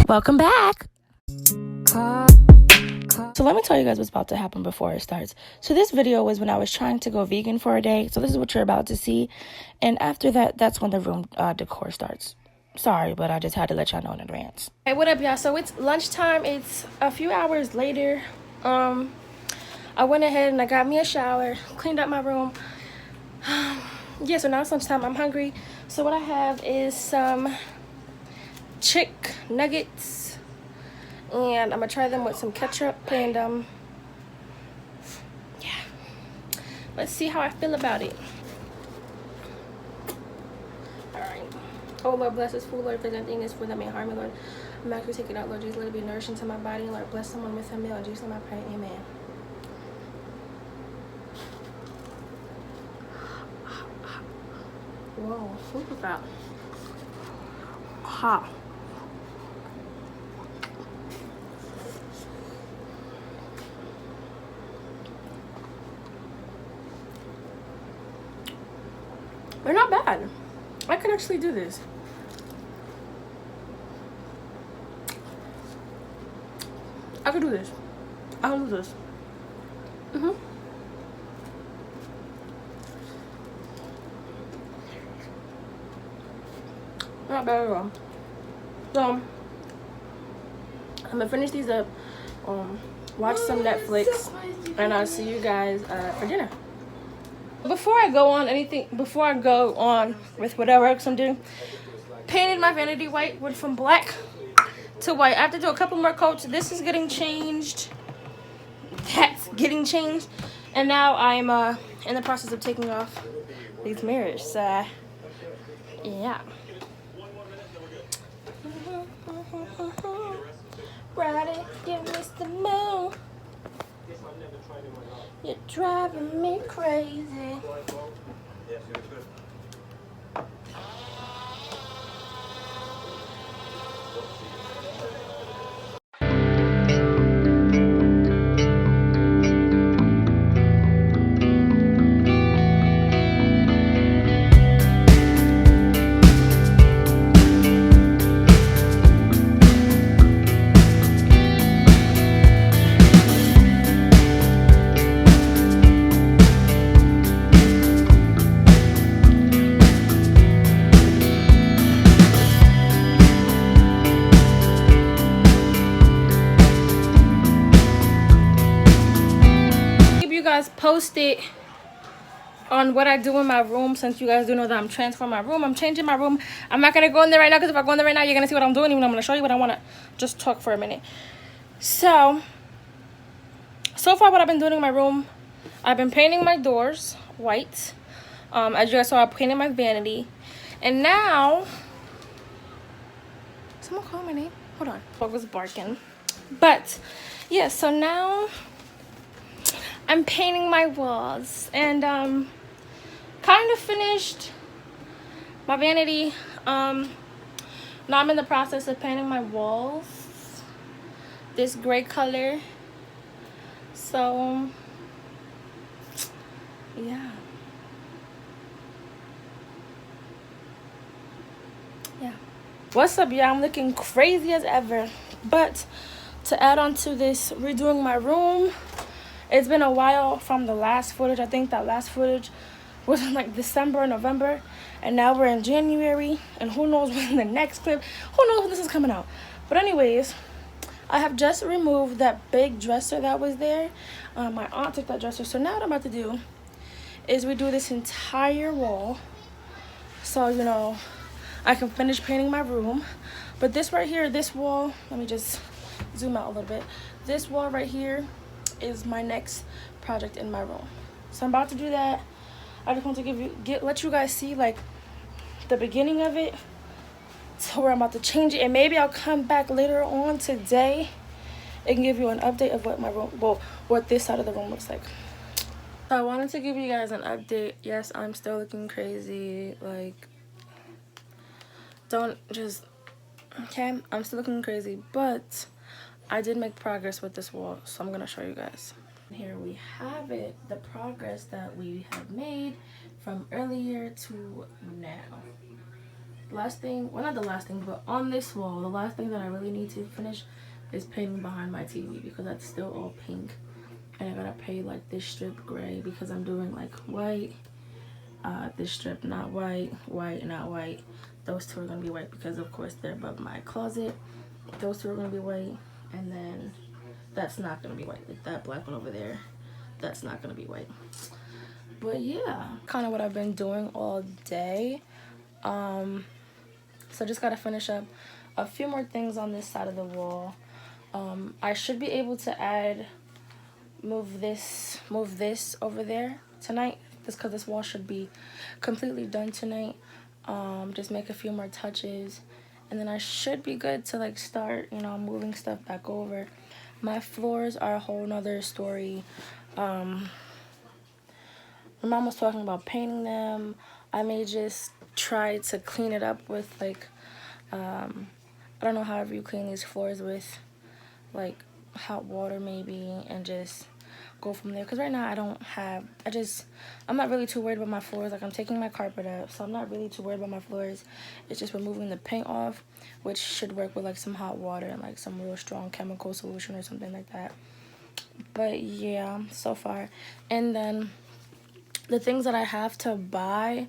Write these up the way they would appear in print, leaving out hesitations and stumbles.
Welcome back. So let me tell you guys what's about to happen before it starts. So this video was when I was trying to go vegan for a day. So this is what you're about to see. And after that, that's when the room decor starts. Sorry, but I just had to let y'all know in advance. Hey, what up, y'all? So it's lunchtime. It's a few hours later. I went ahead and I got me a shower, cleaned up my room. Yeah, so now it's lunchtime. I'm hungry. So what I have is some chick nuggets, and I'm gonna try them with some ketchup, and yeah, let's see how I feel about it. All right. Oh Lord, bless this food, Lord, if there's anything in this food that may harm me, Lord, I'm actually take it out, Lord Jesus, let it be nourishing to my body, Lord, bless someone with a meal, in Jesus' name I pray, amen. Whoa, look at that. Hot. They're not bad. I can actually do this. I could do this. I'll do this. Not bad at all. So I'm gonna finish these up, watch some Netflix, and I'll see you guys for dinner. Before I go on with whatever else I'm doing, painted my vanity white, went from black to white. I have to do a couple more coats. This is getting changed. That's getting changed, and now I'm in the process of taking off these mirrors. Yeah. Friday, you missed the moon. You're driving me crazy. Posted on what I do in my room, since you guys do know that I'm transforming my room. I'm changing my room. I'm not gonna go in there right now, because if I go in there right now, you're gonna see what I'm doing, even I'm gonna show you what I want to just talk for a minute. So far what I've been doing in my room, I've been painting my doors white. As you guys saw, I painted my vanity, and now someone called my name. Hold on, dog was barking. But yeah, so now I'm painting my walls, and kind of finished my vanity. Now I'm in the process of painting my walls this gray color. So yeah. What's up, y'all? I'm looking crazy as ever. But to add on to this, redoing my room, it's been a while from the last footage. I think that last footage was in like December or November, and now we're in January, and who knows when the next clip, who knows when this is coming out. But anyways, I have just removed that big dresser that was there. My aunt took that dresser, so now what I'm about to do is redo this entire wall, so you know I can finish painting my room. But this right here, this wall, let me just zoom out a little bit. This wall right here is my next project in my room, so I'm about to do that. I just want to let you guys see like the beginning of it, so where I'm about to change it, and maybe I'll come back later on today and give you an update of what my room, well, what this side of the room looks like. So I wanted to give you guys an update. Yes, I'm still looking crazy. Like, don't just, okay, I'm still looking crazy, but I did make progress with this wall, so I'm gonna show you guys. Here we have it, the progress that we have made from earlier to now. last thing, well, not the last thing, but on this wall, the last thing that I really need to finish is painting behind my TV, because that's still all pink. And I gotta paint like this strip gray, because I'm doing like white, this strip not white, white not white. Those two are gonna be white because of course they're above my closet. Those two are gonna be white, and then that's not gonna be white. Like that black one over there, that's not gonna be white. But yeah, kind of what I've been doing all day. So just gotta finish up a few more things on this side of the wall. I should be able to move this over there tonight, just because this wall should be completely done tonight. Just make a few more touches, and then I should be good to like start, you know, moving stuff back over. My floors are a whole nother story. My mom was talking about painting them. I may just try to clean it up with like, I don't know, however you clean these floors with, like hot water maybe, and just go from there. Because right now I'm not really too worried about my floors. Like I'm taking my carpet up, so I'm not really too worried about my floors. It's just removing the paint off, which should work with like some hot water and like some real strong chemical solution or something like that. But yeah, so far. And then the things that I have to buy,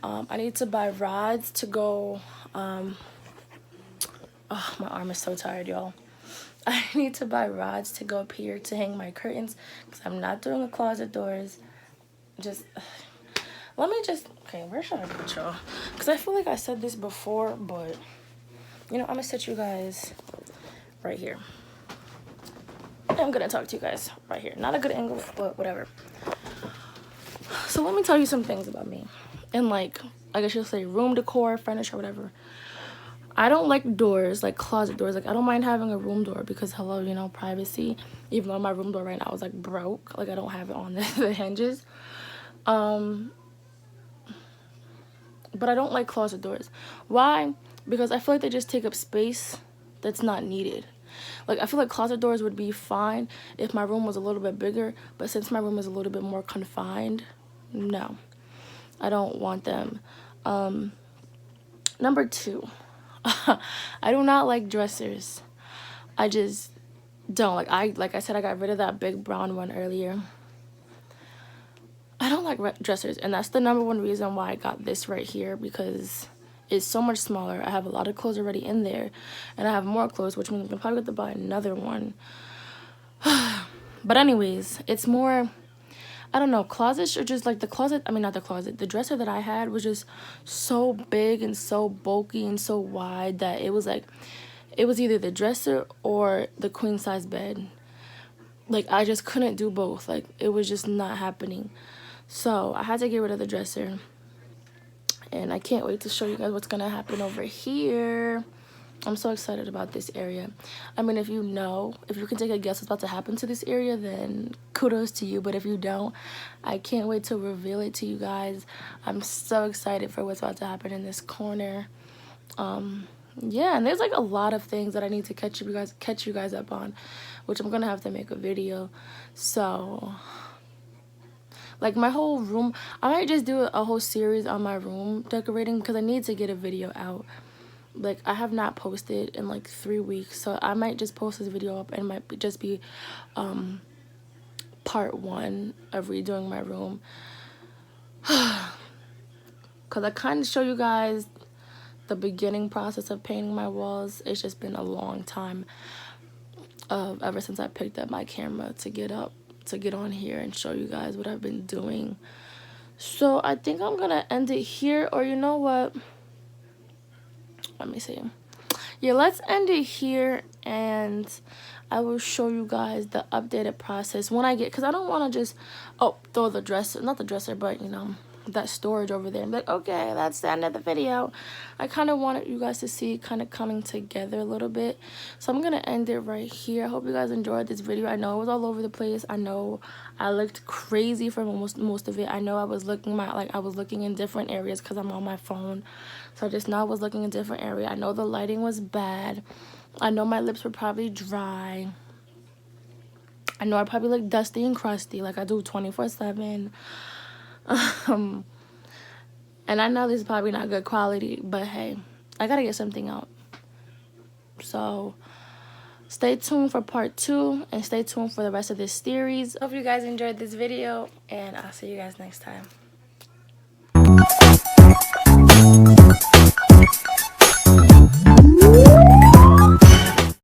I need to buy rods to go, oh, my arm is so tired, y'all. I need to buy rods to go up here to hang my curtains, because I'm not doing the closet doors. Okay, where should I put y'all? Because I feel like I said this before, but, you know, I'm going to set you guys right here. I'm going to talk to you guys right here. Not a good angle, but whatever. So let me tell you some things about me. And like, I guess you'll say room decor, furniture, whatever. I don't like doors, like closet doors. Like I don't mind having a room door because, hello, you know, privacy. Even though my room door right now is like broke. Like I don't have it on the hinges. But I don't like closet doors. Why? Because I feel like they just take up space that's not needed. Like I feel like closet doors would be fine if my room was a little bit bigger. But since my room is a little bit more confined, no, I don't want them. Number 2, I do not like dressers. I just don't. Like I said, I got rid of that big brown one earlier. I don't like dressers, and that's the number 1 reason why I got this right here, because it's so much smaller. I have a lot of clothes already in there, and I have more clothes, which means I'm probably going to buy another one. But anyways, it's more, I don't know, closets are just like the dresser that I had was just so big and so bulky and so wide that it was like, it was either the dresser or the queen size bed. Like I just couldn't do both. Like it was just not happening. So I had to get rid of the dresser, and I can't wait to show you guys what's gonna happen over here. I'm so excited about this area. I mean, if you can take a guess what's about to happen to this area, then kudos to you. But if you don't, I can't wait to reveal it to you guys. I'm so excited for what's about to happen in this corner. Yeah, and there's like a lot of things that I need to catch you guys up on, which I'm gonna have to make a video. So like my whole room, I might just do a whole series on my room decorating, because I need to get a video out. Like I have not posted in like 3 weeks, so I might just post this video up, and it might just be part 1 of redoing my room. Because I kind of show you guys the beginning process of painting my walls. It's just been a long time ever since I picked up my camera to get on here and show you guys what I've been doing. So I think I'm gonna end it here, or you know what, let me see. Yeah, let's end it here, and I will show you guys the updated process when I get, because I don't want to just throw the dresser, not the dresser, but you know, that storage over there and be like, okay, that's the end of the video. I kind of wanted you guys to see it kind of coming together a little bit, so I'm gonna end it right here. I hope you guys enjoyed this video. I know it was all over the place. I know I looked crazy for most of it. I know I was looking in different areas because I'm on my phone, so I just know I was looking in different area. I know the lighting was bad. I know my lips were probably dry. I know I probably look dusty and crusty like I do 24/7. And I know this is probably not good quality, but hey, I gotta get something out. So stay tuned for part 2 and stay tuned for the rest of this series. Hope you guys enjoyed this video, and I'll see you guys next time.